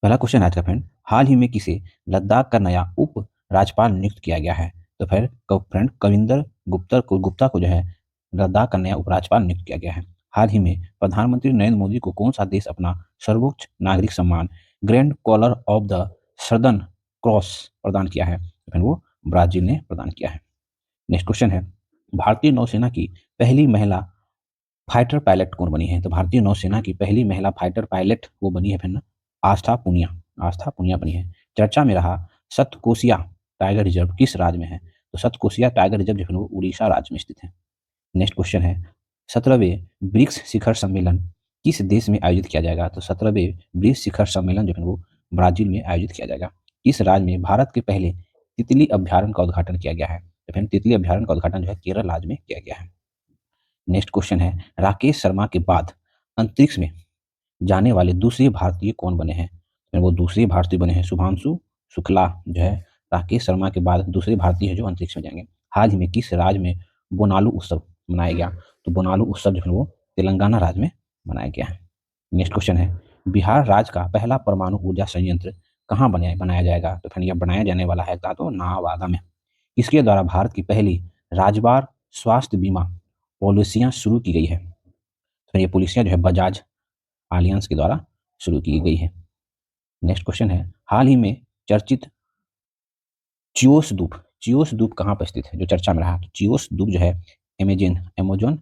पहला क्वेश्चन आज का फ्रेंड, हाल ही में किसे लद्दाख का नया उप राज्यपाल नियुक्त किया गया है? तो फिर फ्रेंड कविंदर गुप्ता को जो है लद्दाख का नया उपराज्यपाल नियुक्त किया गया है। हाल ही में प्रधानमंत्री नरेंद्र मोदी को कौन सा देश अपना सर्वोच्च नागरिक सम्मान Grand Collar of the Southern Cross प्रदान किया है? तो फिर वो ब्राजील ने प्रदान किया है। नेक्स्ट क्वेश्चन है, भारतीय नौसेना की पहली महिला फाइटर पायलट कौन बनी है? तो भारतीय नौसेना की पहली महिला फाइटर पायलट वो बनी है फिर आस्था पुनिया। आस्था पुनिया बनी है। चर्चा में रहा सतकोसिया टाइगर रिजर्व किस राज्य में है? तो सतकोसिया टाइगर रिजर्व जो है वो उड़ीसा राज्य में स्थित है। नेक्स्ट क्वेश्चन है, 17वें ब्रिक्स शिखर सम्मेलन किस देश में आयोजित किया जाएगा? तो 17वें ब्रिक्स शिखर सम्मेलन जो है वो ब्राजील में आयोजित किया जाएगा। किस राज्य में भारत के पहले तितली अभ्यारण्य का उद्घाटन किया गया है? तो फिर तितली अभ्यारण्य का उद्घाटन जो है केरल राज्य में किया गया है। नेक्स्ट क्वेश्चन है, राकेश शर्मा के बाद अंतरिक्ष में जाने वाले दूसरे भारतीय कौन बने हैं? फिर वो दूसरे भारतीय बने हैं शुभांशु शुक्ला जो है राकेश शर्मा के बाद दूसरे भारतीय है जो अंतरिक्ष में जाएंगे। हाल ही में किस राज्य में बोनालू उत्सव मनाया गया? तो बोनालू उत्सव जो है वो तेलंगाना राज्य में मनाया गया है। नेक्स्ट क्वेश्चन है, बिहार राज्य का पहला परमाणु ऊर्जा संयंत्र कहाँ बनाया जाएगा? तो फिर यह बनाया जाने वाला है तो नवादा में। इसके द्वारा भारत की पहली राज्यवार स्वास्थ्य बीमा पॉलिसियां शुरू की गई है। तो ये पॉलिसियां जो है बजाज आलियांस के द्वारा शुरू की गई है। नेक्स्ट क्वेश्चन है, हाल ही में चर्चित चियोस द्वीप कहाँ पर स्थित है जो चर्चा में रहा? तो चियोस द्वीप जो है अमेजोन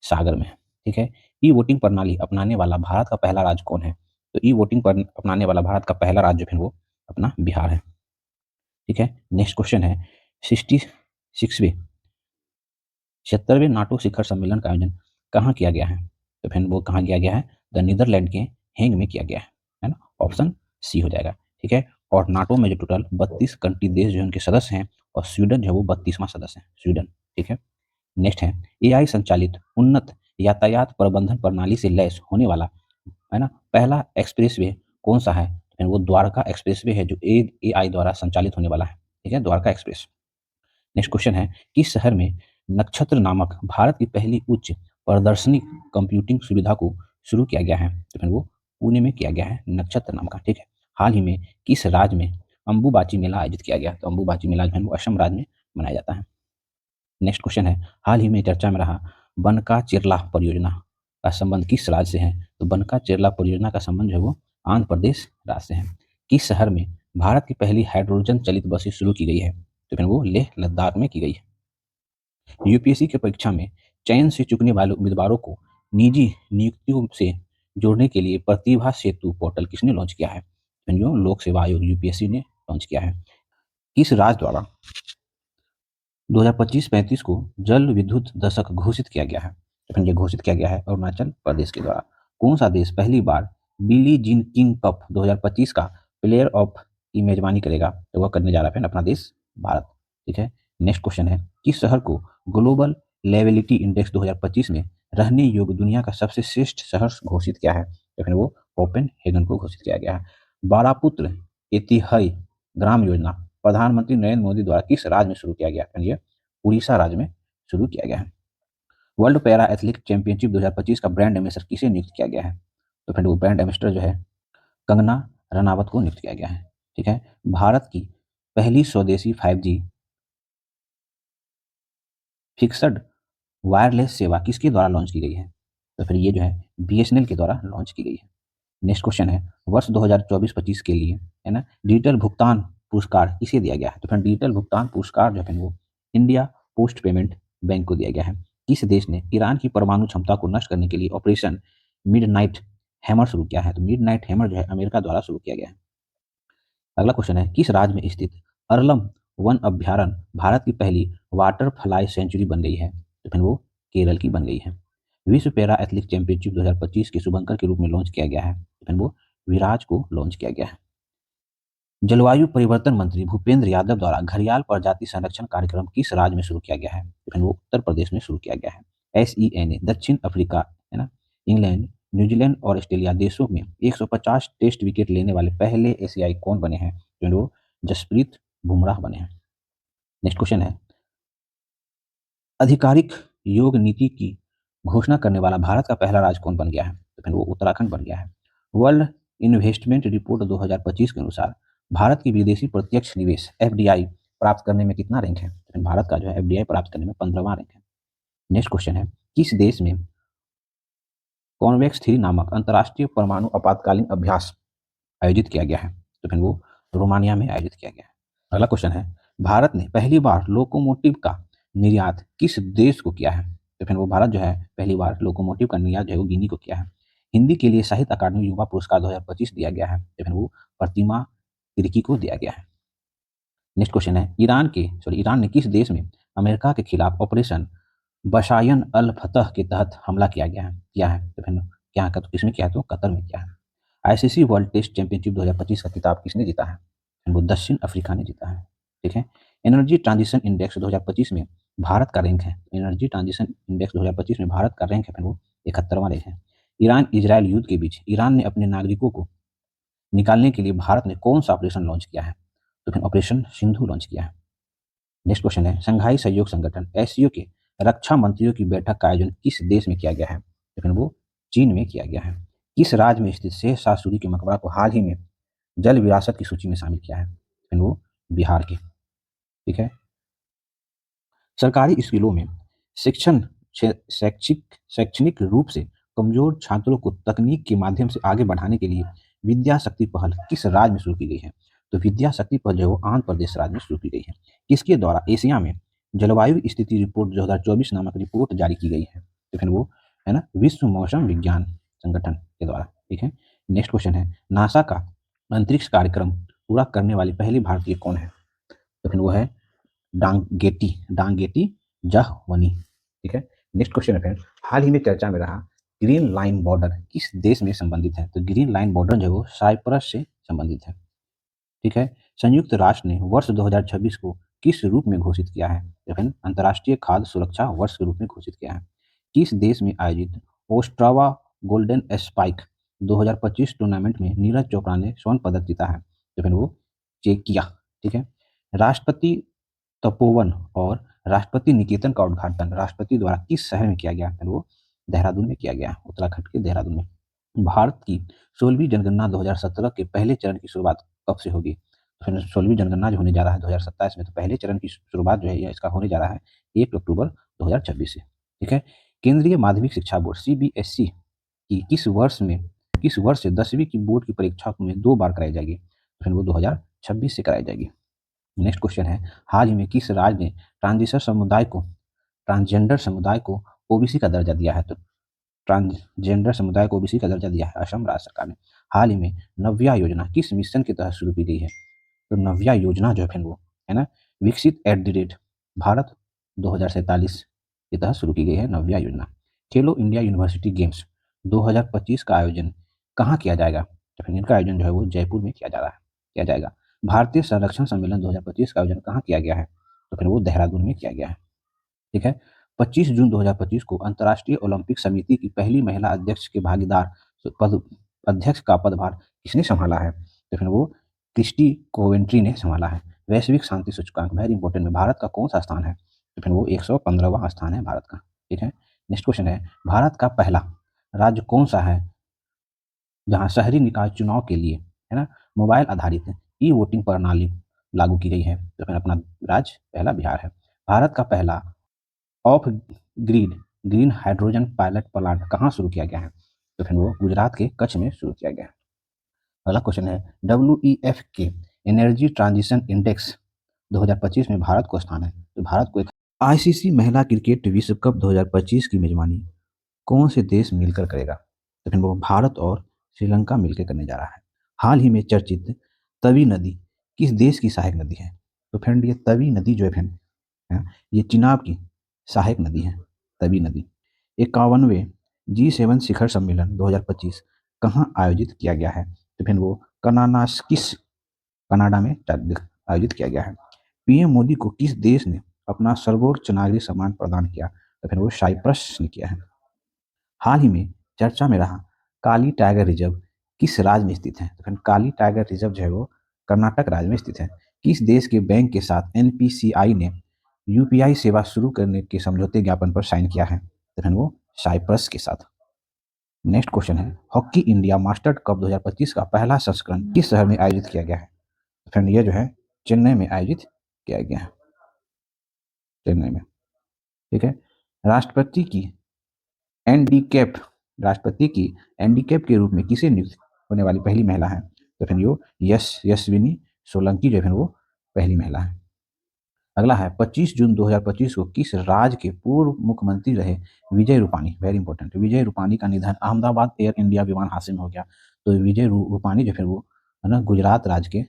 सागर में है। ठीक है। ई वोटिंग प्रणाली अपनाने वाला भारत का पहला राज्य कौन है? तो ई वोटिंग पर अपनाने वाला भारत का पहला राज्य फिर वो अपना बिहार है। ठीक है। नेक्स्ट क्वेश्चन है, 66वें 76वें नाटो शिखर सम्मेलन का आयोजन कहाँ किया गया है? तो फिर वो कहाँ किया गया है? द नीदरलैंड के हेंग में किया गया है ना? ऑप्शन सी हो जाएगा। ठीक है। और नाटो में जो टोटल 32 कंट्री देश जो है उनके सदस्य हैं और स्वीडन जो है वो 32वां सदस्य है स्वीडन। ठीक है। नेक्स्ट है, एआई संचालित उन्नत यातायात प्रबंधन प्रणाली से लैस होने वाला है ना पहला एक्सप्रेसवे कौन सा है? तो वो द्वारका एक्सप्रेसवे है जो एआई द्वारा संचालित होने वाला है। ठीक है, द्वारका एक्सप्रेस। नेक्स्ट क्वेश्चन है, किस शहर में नक्षत्र नामक भारत की पहली उच्च प्रदर्शनी कंप्यूटिंग सुविधा को शुरू किया गया है? तो फिर वो पुणे में किया गया है नक्षत्र नाम का। ठीक है। हाल ही में किस राज्य में अंबुबाची मेला आयोजित किया गया? तो अंबुबाची मेला जो है वो असम राज्य में मनाया जाता है। नेक्स्ट क्वेश्चन है, हाल ही में चर्चा में रहा बनका चिरला परियोजना का संबंध किस राज्य से है? तो बनका चिरला परियोजना का संबंध जो है वो आंध्र प्रदेश राज्य से है। किस शहर में भारत की पहली हाइड्रोजन चलित बसें शुरू की गई है? तो फिर वो लेह लद्दाख में की गई है। यूपीएससी की परीक्षा में चयन से चूकने वाले उम्मीदवारों को निजी नियुक्तियों से जोड़ने के लिए प्रतिभा सेतु पोर्टल किसने लॉन्च किया है? तो जो लोक सेवा आयोग यूपीएससी ने लॉन्च किया है। किस राज्य द्वारा 2025-35 को जल विद्युत दशक घोषित किया गया है? तो फिर ये घोषित किया गया है अरुणाचल प्रदेश के द्वारा। कौन सा देश पहली बार बिली जीन किंग कप 2025 का प्लेयर ऑफ की मेजबानी करेगा? तो वह करने जा रहा है अपना देश भारत। ठीक है। नेक्स्ट क्वेश्चन है, किस शहर को ग्लोबल लेवलिटी इंडेक्स 2025 में रहने योग्य दुनिया का सबसे श्रेष्ठ शहर घोषित किया है? तो फिर वो कोपेनहेगन को घोषित किया गया है। बारापुत्र एतिहाई ग्राम योजना प्रधानमंत्री नरेंद्र मोदी द्वारा किस राज्य में शुरू किया गया? ये उड़ीसा राज्य में शुरू किया गया है। वर्ल्ड पैरा एथलेटिक चैंपियनशिप 2025 का ब्रांड एम्बेसडर किसे नियुक्त किया गया है? तो फिर वो ब्रांड एम्बेसडर जो है कंगना रनावत को नियुक्त किया गया है। ठीक है। भारत की पहली स्वदेशी 5G फिक्सड वायरलेस सेवा किसके द्वारा लॉन्च की गई है? तो फिर ये जो है बीएसएनएल के द्वारा लॉन्च की गई है। नेक्स्ट क्वेश्चन है, वर्ष 2024-25 के लिए है ना डिजिटल भुगतान पुरस्कार किसे दिया गया है? तो फिर डिजिटल भुगतान पुरस्कार जो है वो इंडिया पोस्ट पेमेंट बैंक को दिया गया है। किस देश ने ईरान की परमाणु क्षमता को नष्ट करने के लिए ऑपरेशन मिडनाइट हैमर शुरू किया है? तो मिडनाइट हैमर जो है अमेरिका द्वारा शुरू किया गया है। अगला क्वेश्चन है, किस राज्य में स्थित अरलम वन अभ्यारण्य भारत की पहली वाटर फ्लाई सेंचुरी बन गई है? तो फिर वो केरल की बन गई है। विश्व पैरा एथलेटिक चैंपियनशिप 2025 के शुभंकर के रूप में लॉन्च किया गया है? तो फिर वो विराज को लॉन्च किया गया है। जलवायु परिवर्तन मंत्री भूपेंद्र यादव द्वारा घड़ियाल प्रजाति संरक्षण कार्यक्रम किस राज्य में शुरू किया गया है? तो फिर वो उत्तर प्रदेश में शुरू किया गया है। SENA दक्षिण अफ्रीका है ना इंग्लैंड न्यूजीलैंड और ऑस्ट्रेलिया देशों में 150 टेस्ट विकेट लेने वाले पहले एशियाई कौन बने हैं? तो वो जसप्रीत बुमराह बने हैं। नेक्स्ट क्वेश्चन है, आधिकारिक योग नीति की घोषणा करने वाला भारत का पहला राज्य कौन बन गया है? तो फिर वो उत्तराखंड बन गया है। वर्ल्ड इन्वेस्टमेंट रिपोर्ट 2025 के अनुसार भारत की विदेशी प्रत्यक्ष निवेश एफडीआई प्राप्त करने में कितना रैंक है? तो भारत का जो है एफडीआई प्राप्त करने में 15वां रैंक है। नेक्स्ट क्वेश्चन है, किस देश में कॉन्वेक्स थ्री नामक अंतर्राष्ट्रीय परमाणु आपातकालीन अभ्यास आयोजित किया गया है? तो फिर वो रोमानिया में आयोजित किया गया है। अगला क्वेश्चन है, भारत ने पहली बार लोकोमोटिव का निर्यात किस देश को किया है? तो फिर वो भारत जो है पहली बार लोकोमोटिव का निर्यात जो है वो गिनी को किया है। हिंदी के लिए साहित्य अकादमी युवा पुरस्कार 2025 दिया गया है, तो फिर वो प्रतिमा तिर्की को दिया गया है। नेक्स्ट क्वेश्चन है, ईरान ने किस देश में अमेरिका के खिलाफ ऑपरेशन बशायन अल फतह के तहत हमला किया है? तो फिर क्या तो किसमें किया है? तो कतर में किया है। आईसीसी वर्ल्ड टेस्ट चैंपियनशिप 2025 का खिताब किसने जीता है? वो दक्षिण अफ्रीका ने जीता है। ठीक है। एनर्जी ट्रांजिशन इंडेक्स 2025 में भारत का रैंक है, एनर्जी ट्रांजिशन इंडेक्स 2025 में भारत का रैंक है फिर वो 71वां रैंक है। ईरान इजरायल युद्ध के बीच ईरान ने अपने नागरिकों को निकालने के लिए भारत ने कौन सा ऑपरेशन लॉन्च किया है? तो फिर ऑपरेशन सिंधु लॉन्च किया है। नेक्स्ट क्वेश्चन है, संघाई सहयोग संगठन एससीओ के रक्षा मंत्रियों की बैठक का आयोजन किस देश में किया गया है? तो फिर वो चीन में किया गया है। किस राज्य में स्थित शेष शाह सूरी के मकबरा को हाल ही में जल विरासत की सूची में शामिल किया है? फिर वो बिहार के। ठीक है। सरकारी स्कूलों में शिक्षण शैक्षणिक रूप से कमजोर छात्रों को तकनीक के माध्यम से आगे बढ़ाने के लिए विद्या शक्ति पहल किस राज्य में शुरू की गई है? तो विद्या शक्ति पहल जो है वो आंध्र प्रदेश राज्य में शुरू की गई है। किसके द्वारा एशिया में जलवायु स्थिति रिपोर्ट 2024 नामक रिपोर्ट जारी की गई है? तो फिर वो है ना विश्व मौसम विज्ञान संगठन के द्वारा। ठीक है। नेक्स्ट क्वेश्चन है, नासा का अंतरिक्ष कार्यक्रम पूरा करने वाली पहली भारतीय कौन है? तो फिर वो है डांगेटी जहवनी। ठीक है। नेक्स्ट क्वेश्चन है फ्रेंड्स, हाल ही में चर्चा में रहा ग्रीन लाइन बॉर्डर किस देश में संबंधित है? तो ग्रीन लाइन बॉर्डर जो है वो साइप्रस से संबंधित है। ठीक है। संयुक्त राष्ट्र ने वर्ष 2026 को किस रूप में घोषित किया है? तो फिर अंतर्राष्ट्रीय खाद्य सुरक्षा वर्ष के रूप में घोषित किया है। किस देश में आयोजित ओस्ट्रावा गोल्डन स्पाइक 2025 टूर्नामेंट में नीरज चोपड़ा ने स्वर्ण पदक जीता है? तो फिर वो चेकिया। ठीक है। राष्ट्रपति तपोवन और राष्ट्रपति निकेतन का उद्घाटन राष्ट्रपति द्वारा किस शहर में किया गया? फिर वो देहरादून में किया गया, उत्तराखंड के देहरादून में। भारत की 16वीं जनगणना 2017 के पहले चरण की शुरुआत कब से होगी? फिर 16वीं जनगणना जो होने जा रहा है 2027 में, तो पहले चरण की शुरुआत जो है या इसका होने जा रहा है 1 अक्टूबर 2026 से। ठीक है। केंद्रीय माध्यमिक शिक्षा बोर्ड सीबीएसई की किस वर्ष से 10वीं की बोर्ड की परीक्षा में 2 बार कराई जाएगी? फिर वो 2026 से कराई जाएगी। नेक्स्ट क्वेश्चन है, हाल ही में किस राज्य ने ट्रांसजेंडर समुदाय को ओबीसी का दर्जा दिया है? तो ट्रांसजेंडर समुदाय को ओबीसी का दर्जा दिया है असम राज्य सरकार ने। हाल ही में नव्या योजना किस मिशन के तहत शुरू की गई है? तो नव्या योजना जो है वो है ना विकसित एट द रेट भारत 2047 के तहत शुरू की गई है नव्या योजना। खेलो इंडिया यूनिवर्सिटी गेम्स 2025 का आयोजन कहाँ किया जाएगा? तो फिर इनका आयोजन जो है वो जयपुर में किया जाएगा। भारतीय संरक्षण सम्मेलन 2025 का आयोजन कहाँ किया गया है? तो फिर वो देहरादून में किया गया है। ठीक है। 25 जून 2025 को अंतर्राष्ट्रीय ओलंपिक समिति की पहली महिला अध्यक्ष का पदभार किसने संभाला है? तो फिर वो क्रिस्टी कोवेंट्री ने संभाला है। वैश्विक शांति सूचकांक वेरी इंपॉर्टेंट में भारत का कौन सा स्थान है? तो फिर वो 115वां स्थान है भारत का। ठीक है। नेक्स्ट क्वेश्चन है, भारत का पहला राज्य कौन सा है जहां शहरी निकाय चुनाव के लिए है ना मोबाइल आधारित ई वोटिंग प्रणाली लागू की गई है? तो फिर अपना राज्य पहला बिहार है। भारत का पहला of grid green hydrogen pilot plant कहाँ शुरू किया गया है? तो फिर वो गुजरात के कच्छ में शुरू किया गया है। अगला क्वेश्चन है, WEF के एनर्जी ट्रांजिशन इंडेक्स 2025 में भारत को स्थान है? तो भारत को एक आईसीसी महिला क्रिकेट विश्व कप 2025 की मेजबानी कौन से देश मिलकर करेगा? तो फिर वो भारत और श्रीलंका मिलकर करने जा रहा है। हाल ही में चर्चित तवी नदी किस देश की सहायक नदी है? तो फ्रेंड ये तवी नदी जो है फ्रेंड ये चिनाब की सहायक नदी है तवी नदी। 51वें G7 शिखर सम्मेलन 2025 कहाँ आयोजित किया गया है? तो फिर वो कनाडा में आयोजित किया गया है। पीएम मोदी को किस देश ने अपना सर्वोच्च नागरिक सम्मान प्रदान किया? तो फिर वो साइप्रस ने किया है। हाल ही में चर्चा में रहा काली टाइगर रिजर्व किस राज्य में स्थित है? तो फिर काली टाइगर रिजर्व जो है वो कर्नाटक राज्य में स्थित है। किस देश के बैंक के साथ एनपीसीआई ने यूपीआई सेवा शुरू करने के समझौते ज्ञापन पर साइन किया है? तो फिर वो साइप्रस के साथ। नेक्स्ट क्वेश्चन है, हॉकी इंडिया मास्टर कप 2025 का पहला संस्करण किस शहर में आयोजित किया गया है? फ्रेंड ये जो है चेन्नई में आयोजित किया गया है, चेन्नई में। ठीक है। राष्ट्रपति की एनडीकैप राष्ट्रपति की एनडीकैप के रूप में किसे नियुक्त होने वाली पहली महिला है? तो फिर यो यशस्विनी सोलंकी जो है वो पहली महिला है। अगला है 25 जून 2025 को किस राज्य के पूर्व मुख्यमंत्री रहे विजय रूपाणी, वेरी इंपॉर्टेंट, विजय रूपाणी का निधन अहमदाबाद एयर इंडिया विमान हादसे में हो गया। तो विजय रूपाणी जो फिर वो है ना गुजरात राज्य के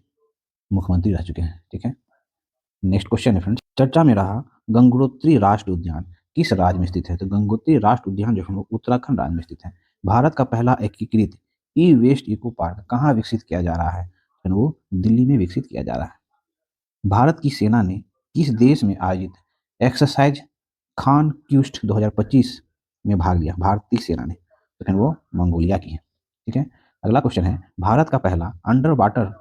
मुख्यमंत्री रह चुके हैं। ठीक है। नेक्स्ट क्वेश्चन है फ्रेंड्स, चर्चा में रहा गंगोत्री राष्ट्रीय उद्यान किस राज्य में स्थित है? तो गंगोत्री राष्ट्रीय उद्यान जो है वो उत्तराखंड राज्य में स्थित है। भारत का पहला एकीकृत ई वेस्ट इको पार्क कहाँ विकसित किया जा रहा है? तो वो दिल्ली में विकसित किया जा रहा है। भारत की सेना ने किस देश में आयोजित एक्सरसाइज खान क्यूस्ट 2025 में भाग लिया? भारतीय सेना ने, तो फिर वो मंगोलिया की है। ठीक है। अगला क्वेश्चन है, भारत का पहला अंडर वाटर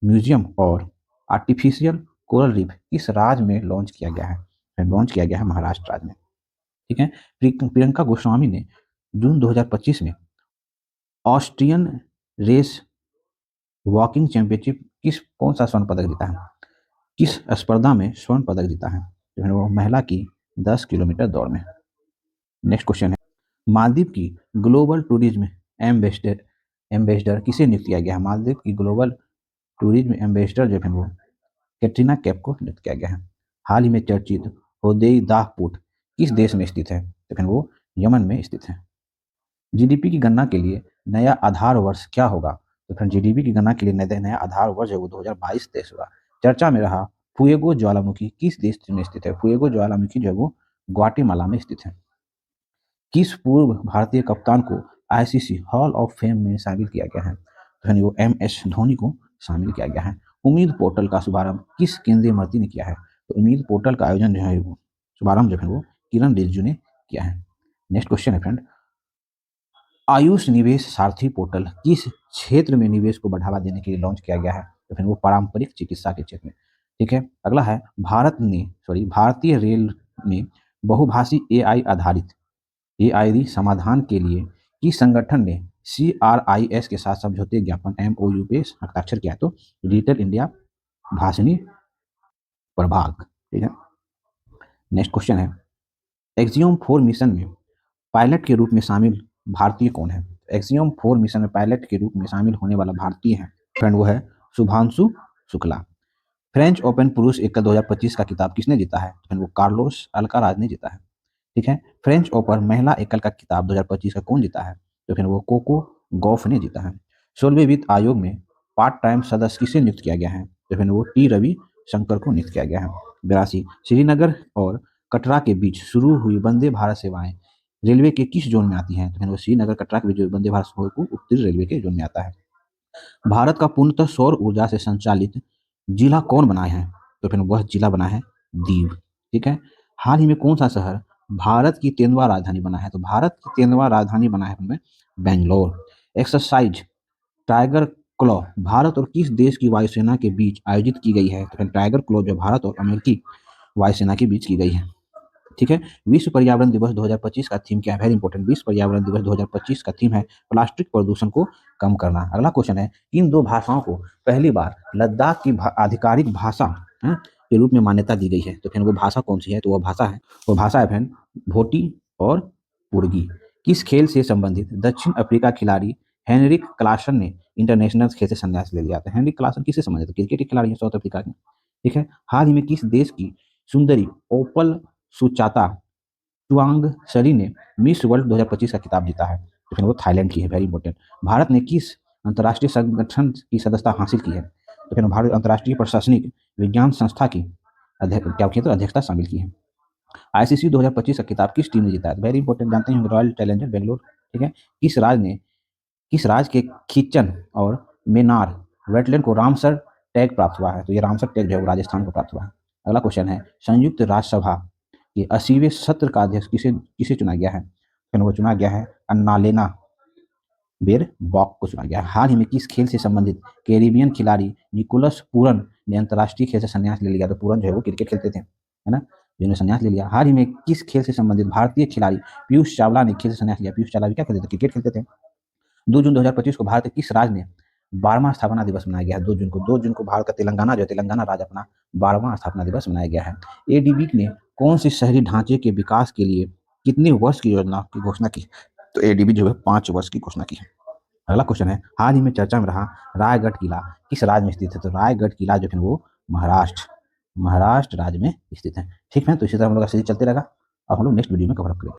म्यूजियम और आर्टिफिशियल कोरल रीफ किस राज्य में लॉन्च किया गया है? लॉन्च किया गया है महाराष्ट्र राज्य में। ठीक है। प्रियंका गोस्वामी ने जून 2025 में ऑस्ट्रियन रेस वॉकिंग चैंपियनशिप कौन सा स्वर्ण पदक जीता है? किस स्पर्धा में स्वर्ण पदक जीता है? जो है वो महिला की 10 किलोमीटर दौड़ में। नेक्स्ट क्वेश्चन है, मालदीव की ग्लोबल टूरिज्म एम्बेसडर एम्बेसडर किसे नियुक्त किया गया है? मालदीव की ग्लोबल टूरिज्म एम्बेसडर जो है वो कैटरीना कैफ को नियुक्त किया गया है। हाल ही में चर्चित होदेई दाह पोर्ट किस देश में स्थित है? तो फिर वो यमन में स्थित है। जीडीपी की गणना के लिए नया आधार वर्ष क्या होगा? तो फिर जीडीपी की गणना के लिए नया आधार वर्ष है वो 2022 तेईस होगा। चर्चा में रहा फुएगो ज्वालामुखी किस देश में स्थित है? फुएगो ज्वालामुखी जो है वो ग्वाटेमाला में स्थित है। किस पूर्व भारतीय कप्तान को आईसीसी हॉल ऑफ फेम में शामिल किया गया है? तो वो एम एस धोनी को शामिल किया गया है। उम्मीद पोर्टल का शुभारंभ किस केंद्रीय मंत्री ने किया है? तो उम्मीद पोर्टल का आयोजन जो है वो शुभारंभ जो है वो किरण रिजिजू ने किया है। नेक्स्ट क्वेश्चन है फ्रेंड, आयुष निवेश सारथी पोर्टल किस क्षेत्र में निवेश को बढ़ावा देने के लिए लॉन्च किया गया है? तो फिर वो पारंपरिक चिकित्सा के क्षेत्र में। ठीक है। अगला है, भारतीय रेल में बहुभाषी एआई आधारित एआई समाधान के लिए किस संगठन ने CRIS के साथ समझौते ज्ञापन MOU पे हस्ताक्षर किया? तो डिजिटल इंडिया भाषणी प्रभाग। ठीक है। नेक्स्ट क्वेश्चन है, एक्सियोम 4 मिशन में पायलट के रूप में शामिल भारतीय कौन है? एक्सियोम 4 मिशन में पायलट के रूप में शामिल होने वाला भारतीय है फ्रेंड वो है शुभांशु शुक्ला। फ्रेंच ओपन पुरुष एकल 2025 का खिताब किसने जीता है? तो वो कार्लोस अल्काराज ने जीता है। ठीक है। फ्रेंच ओपन महिला एकल का खिताब 2025 का कौन जीता है? तो फिर वो कोको गॉफ ने जीता है। 16वें वित्त आयोग में पार्ट टाइम सदस्य किसे नियुक्त किया गया है? तो फिर वो टी रवि शंकर को नियुक्त किया गया है। 82 श्रीनगर और कटरा के बीच शुरू हुई वंदे भारत सेवाएं रेलवे के किस जोन में आती हैं? तो फिर वो श्रीनगर कटरा के बीच जो वंदे भारत को उत्तरी रेलवे के जोन में आता है। भारत का पूर्णतः सौर ऊर्जा से संचालित जिला कौन बनाया है? तो फिर वह जिला बना है दीव। ठीक है। हाल ही में कौन सा शहर भारत की 13वां राजधानी बना है? तो भारत की 13वां राजधानी बना है उनमें Bangalore. Exercise tiger claw Bharat और किस देश की वायुसेना के बीच आयोजित की गई है? तो फिर टाइगर क्लॉ जो भारत और अमेरिकी वायुसेना के बीच की गई है। ठीक है। विश्व पर्यावरण दिवस 2025 का थीम क्या है? वेरी इंपॉर्टेंट, विश्व पर्यावरण दिवस 2025 का थीम है प्लास्टिक प्रदूषण को कम करना। अगला क्वेश्चन है, इन दो भाषाओं को पहली बार लद्दाख की आधिकारिक भाषा के रूप में मान्यता दी गई है? तो फिर वो भाषा कौन सी है? तो वो भाषा है फ्रेंड भोटी और पुर्गी। किस खेल से संबंधित दक्षिण अफ्रीका खिलाड़ी हेनरिक क्लासन ने इंटरनेशनल खेल से संन्यास ले लिया था? हेनरिक क्लासन किससे संबंधित? क्रिकेट के खिलाड़ी हैं साउथ अफ्रीका के। ठीक है। हाल ही में किस देश की सुंदरी ओपल सुचाता चुआंग सरी ने मिस वर्ल्ड 2025 का खिताब जीता है? तो फिर वो थाईलैंड की है, वेरी इंपॉर्टेंट। भारत ने किस अंतर्राष्ट्रीय संगठन की सदस्यता हासिल की है? तो फिर भारत अंतर्राष्ट्रीय प्रशासनिक विज्ञान संस्था की क्या की तो अध्यक्षता शामिल की है। आईसीसी 2025 का खिताब किस टीम ने जीता है? वेरी इंपॉर्टेंट, जानते हैं रॉयल चैलेंजर बेंगलोर। ठीक है। किस राज्य के किचन और मेनार वेटलैंड को रामसर टैग प्राप्त हुआ है? तो ये रामसर टैग जो है वो राजस्थान को प्राप्त हुआ है। अगला क्वेश्चन है, संयुक्त राष्ट्र सभा के 80वें सत्र का अध्यक्ष किसे किसे चुना गया है? फिर वो चुना गया है अन्नालेना बेर बॉक को चुना गया है। हाल ही में किस खेल से संबंधित कैरिबियन खिलाड़ी निकोलस पूरन ने अंतर्राष्ट्रीय खेल से संन्यास ले लिया? तो पूरन जो है वो क्रिकेट खेलते थे, है ना। जिन्होंने संन्यास ले लिया। हाल ही में किस खेल से संबंधित भारतीय खिलाड़ी पीयूष चावला ने खेल से संन्यास लिया? पीयूष चावला भी क्या खेलते थे? क्रिकेट खेलते थे। 2 जून 2025 को भारत के किस राज्य में 12वां स्थापना दिवस मनाया गया है? 2 जून को भारत का तेलंगाना जो है, तेलंगाना राज्य अपना 12वां स्थापना दिवस मनाया गया है। एडीबी ने कौन से शहरी ढांचे के विकास के लिए कितने वर्ष की योजना की घोषणा की? तो एडीबी जो है 5 वर्ष की घोषणा की है। अगला क्वेश्चन है, हाल ही में चर्चा में रहा रायगढ़ किला किस राज्य में स्थित है? तो रायगढ़ किला जो है वो महाराष्ट्र राज्य में स्थित है। ठीक है, तो इसी तरह हम लोग का सीरीज चलते रहेगा और हम लोग नेक्स्ट वीडियो में कवर अप करेंगे।